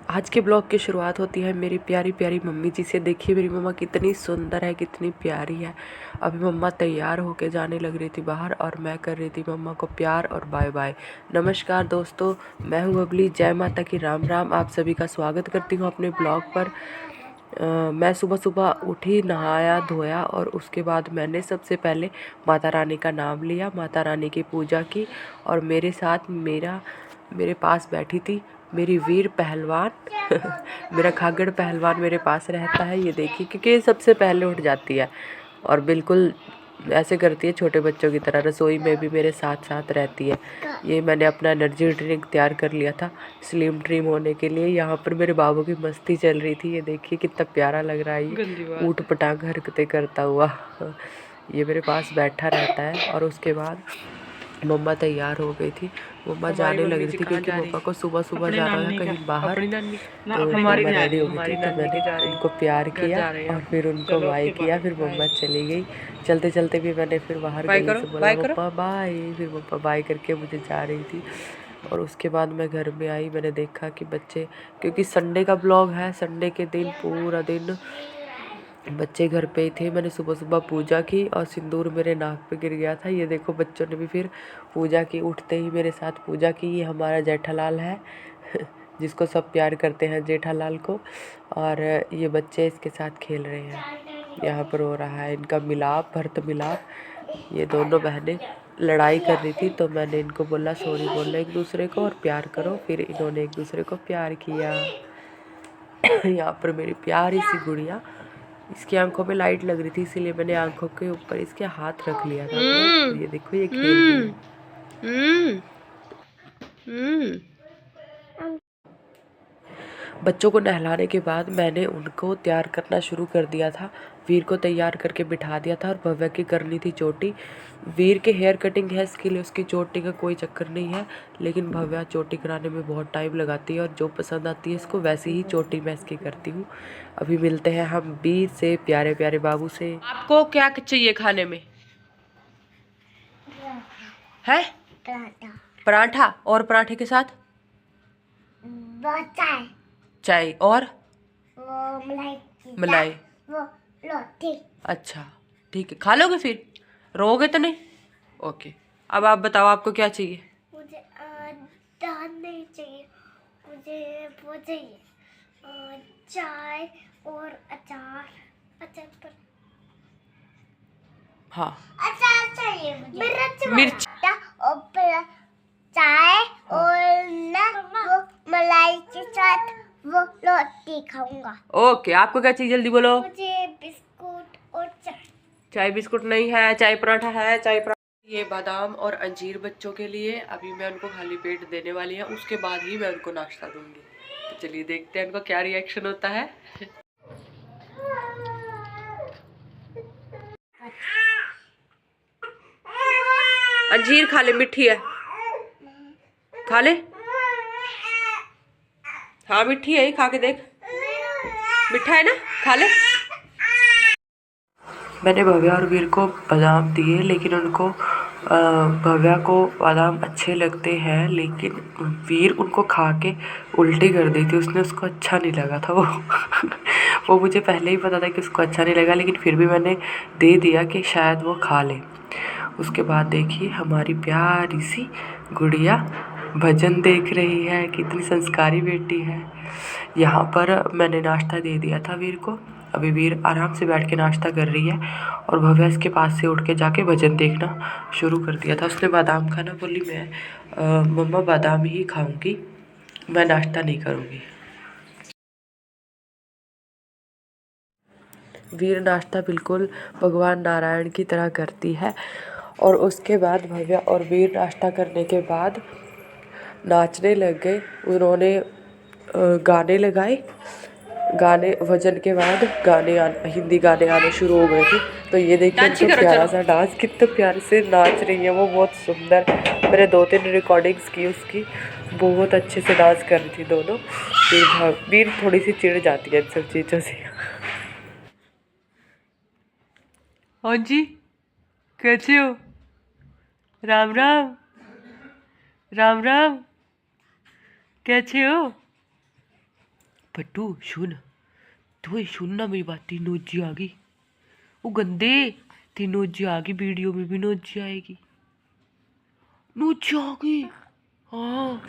आज के ब्लॉग की शुरुआत होती है मेरी प्यारी प्यारी मम्मी जी से। देखिए मेरी मम्मा कितनी सुंदर है, कितनी प्यारी है। अभी मम्मा तैयार होके जाने लग रही थी बाहर और मैं कर रही थी मम्मा को प्यार और बाय बाय। नमस्कार दोस्तों, मैं हूँ बबली। जय माता की राम राम। आप सभी का स्वागत करती हूँ अपने ब्लॉग पर। मैं सुबह सुबह उठी, नहाया धोया और उसके बाद मैंने सबसे पहले माता रानी का नाम लिया, माता रानी की पूजा की। और मेरे साथ मेरे पास बैठी थी मेरी वीर पहलवान मेरा खागड़ पहलवान मेरे पास रहता है। ये देखिए, क्योंकि ये सबसे पहले उठ जाती है और बिल्कुल ऐसे करती है छोटे बच्चों की तरह, रसोई में भी मेरे साथ साथ रहती है। ये मैंने अपना एनर्जी ड्रिंक तैयार कर लिया था स्लिम ट्रिम होने के लिए। यहाँ पर मेरे बाबू की मस्ती चल रही थी। ये देखिए कितना प्यारा लग रहा है, ये ऊट पटांग हरकतें करता हुआ ये मेरे पास बैठा रहता है। और उसके बाद मम्मा तैयार हो गई थी, मम्मा जाने लगी थी क्योंकि मम्मा को सुबह सुबह जाना था कहीं बाहर। तो मम्मा रेडी हो गई थी, तो मैंने उनको प्यार किया और फिर उनको बाय किया। फिर मम्मा चली गई। चलते चलते भी मैंने फिर बाहर गली से बोला मम्मा बाय। फिर मम्मा बाय करके मुझे जा रही थी। और उसके बाद मैं घर में आई, मैंने देखा कि बच्चे, क्योंकि संडे का ब्लॉग है, संडे के दिन पूरा दिन बच्चे घर पे ही थे। मैंने सुबह सुबह पूजा की और सिंदूर मेरे नाक पे गिर गया था। ये देखो बच्चों ने भी फिर पूजा की, उठते ही मेरे साथ पूजा की। ये हमारा जेठालाल है जिसको सब प्यार करते हैं, जेठालाल को। और ये बच्चे इसके साथ खेल रहे हैं। यहाँ पर हो रहा है इनका मिलाप, भरत मिलाप। ये दोनों बहनें लड़ाई कर रही थी, तो मैंने इनको बोला सॉरी बोलना एक दूसरे को और प्यार करो। फिर इन्होंने एक दूसरे को प्यार किया यहाँ पर मेरी प्यारी सी गुड़िया, इसकी आंखों पे लाइट लग रही थी इसीलिए मैंने आंखों के ऊपर इसके हाथ रख लिया था अपना। तो ये देखो ये खेल रही है। बच्चों को नहलाने के बाद मैंने उनको तैयार करना शुरू कर दिया था। वीर को तैयार करके बिठा दिया था और भव्या की करनी थी चोटी। वीर के हेयर कटिंग है, इसके लिए उसकी चोटी का कोई चक्कर नहीं है, लेकिन भव्या चोटी कराने में बहुत टाइम लगाती है और जो पसंद आती है इसको वैसी ही चोटी मैं इसकी करती हूँ। अभी मिलते हैं हम वीर से, प्यारे प्यारे बाबू से। आपको क्या चाहिए खाने में? है पराठा। और पराठे के साथ चाय चाय और मलाई। वो रोटी। अच्छा ठीक है, खा लोगे फिर? रोगे तो नहीं? ओके। अब आप बताओ आपको क्या चाहिए? मुझे दाल नहीं चाहिए, मुझे वो चाहिए चाय और अचार। अचार पर हाँ अचार चाहिए मुझे, मिर्च। और फिर चाय और ना वो मलाई के साथ वो रोटी खाऊंगा। ओके, आपको क्या चाहिए जल्दी बोलो। मुझे बिस्कुट और चाय। चाय बिस्कुट नहीं है, चाय पराठा है। चाय पराठा, ये बादाम और अंजीर बच्चों के लिए। अभी मैं उनको खाली पेट देने वाली हूँ, उसके बाद ही मैं उनको नाश्ता दूंगी। तो चलिए देखते हैं उनको क्या रिएक्शन होता है। अंजीर खा ले, मीठी है, खा ले। हाँ मीठी है, खा के देख, मीठा है ना, खा ले। मैंने भव्या और वीर को बादाम दिए, लेकिन उनको भव्या को बादाम अच्छे लगते हैं, लेकिन वीर उनको खा के उल्टी कर दी थी उसने। उसको अच्छा नहीं लगा था वो वो मुझे पहले ही पता था कि उसको अच्छा नहीं लगा, लेकिन फिर भी मैंने दे दिया कि शायद वो खा ले। उसके बाद देखिए हमारी प्यारी सी गुड़िया भजन देख रही है, कितनी संस्कारी बेटी है। यहाँ पर मैंने नाश्ता दे दिया था वीर को। अभी वीर आराम से बैठ के नाश्ता कर रही है और भव्या इसके पास से उठ के जाके भजन देखना शुरू कर दिया था। उसने बादाम खाना, बोली मैं मम्मा बादाम ही खाऊंगी, मैं नाश्ता नहीं करूँगी। वीर नाश्ता बिल्कुल भगवान नारायण की तरह करती है। और उसके बाद भव्या और वीर नाश्ता करने के बाद नाचने लग गए। उन्होंने गाने लगाए। गाने भजन के बाद हिंदी गाने आने शुरू हो गए थे। तो ये देखिए उनका प्यारा सा डांस, कितने प्यारे से नाच रही है वो, बहुत सुंदर। मैंने 2-3 रिकॉर्डिंग्स की उसकी, बहुत अच्छे से डांस कर रही थी दोनों। वीर थोड़ी सी चिढ़ जाती है इन सब चीज़ों से। हाँ जी, कैसे हो? राम राम, राम राम, कैसे हो? पट्टू सुन, तो सुन ना मेरी बात, तीन नोजी आ गई। वो गंदे, तीन नोजी आ गई, वीडियो में भी नोजी आएगी, नोजी आ गई। हाँ,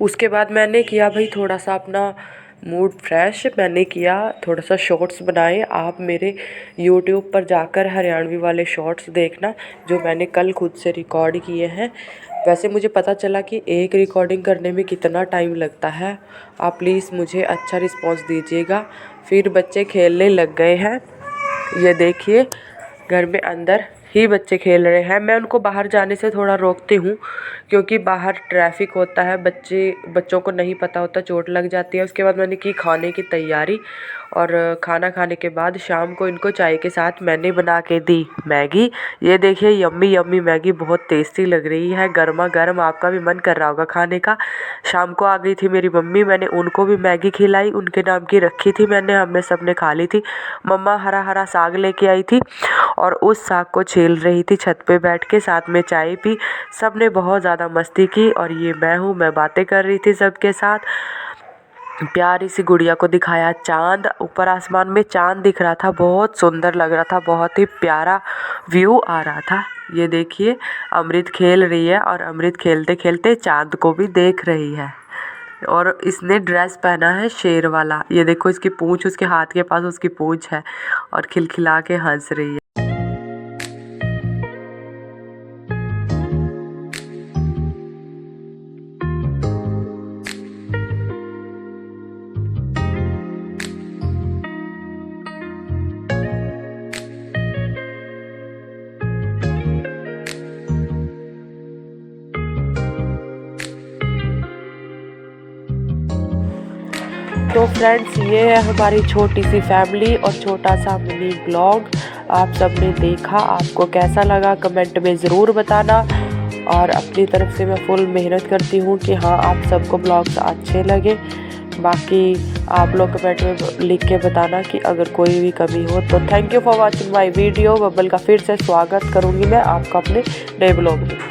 उसके बाद मैंने किया भाई थोड़ा सा अपना मूड फ्रेश, मैंने किया थोड़ा सा शॉर्ट्स बनाए। आप मेरे यूट्यूब पर जाकर हरियाणवी वाले शॉर्ट्स देखना जो मैंने कल खुद से रिकॉर्ड किए हैं। वैसे मुझे पता चला कि एक रिकॉर्डिंग करने में कितना टाइम लगता है। आप प्लीज़ मुझे अच्छा रिस्पॉन्स दीजिएगा। फिर बच्चे खेलने लग गए हैं, ये देखिए घर में अंदर ही बच्चे खेल रहे हैं। मैं उनको बाहर जाने से थोड़ा रोकती हूँ क्योंकि बाहर ट्रैफिक होता है, बच्चों को नहीं पता होता, चोट लग जाती है। उसके बाद मैंने की खाने की तैयारी, और खाना खाने के बाद शाम को इनको चाय के साथ मैंने बना के दी मैगी। ये देखिए यम्मी यम्मी मैगी, बहुत टेस्टी लग रही है, गर्मा गर्म। आपका भी मन कर रहा होगा खाने का। शाम को आ गई थी मेरी मम्मी, मैंने उनको भी मैगी खिलाई, उनके नाम की रखी थी मैंने, हमने सबने खा ली थी। मम्मा हरा हरा साग लेके आई थी और उस साग को छील रही थी छत पे बैठ के, साथ में चाय पी। सब ने बहुत ज़्यादा मस्ती की। और ये मैं बातें कर रही थी सबके साथ। प्यारी सी गुड़िया को दिखाया चांद, ऊपर आसमान में चांद दिख रहा था, बहुत सुंदर लग रहा था, बहुत ही प्यारा व्यू आ रहा था। ये देखिए अमृत खेल रही है और अमृत खेलते खेलते चांद को भी देख रही है। और इसने ड्रेस पहना है शेर वाला, ये देखो इसकी पूंछ, उसके हाथ के पास उसकी पूंछ है और खिलखिला के हंस रही है। तो फ्रेंड्स ये है हमारी छोटी सी फैमिली और छोटा सा मिनी ब्लॉग। आप सब ने देखा, आपको कैसा लगा कमेंट में ज़रूर बताना। और अपनी तरफ से मैं फुल मेहनत करती हूँ कि हाँ आप सबको ब्लॉग्स अच्छे लगे। बाकी आप लोग कमेंट में लिख के बताना कि अगर कोई भी कमी हो तो। Thank you for watching my video. बब्बल का फिर से स्वागत करूँगी मैं आपका अपने नए ब्लॉग में।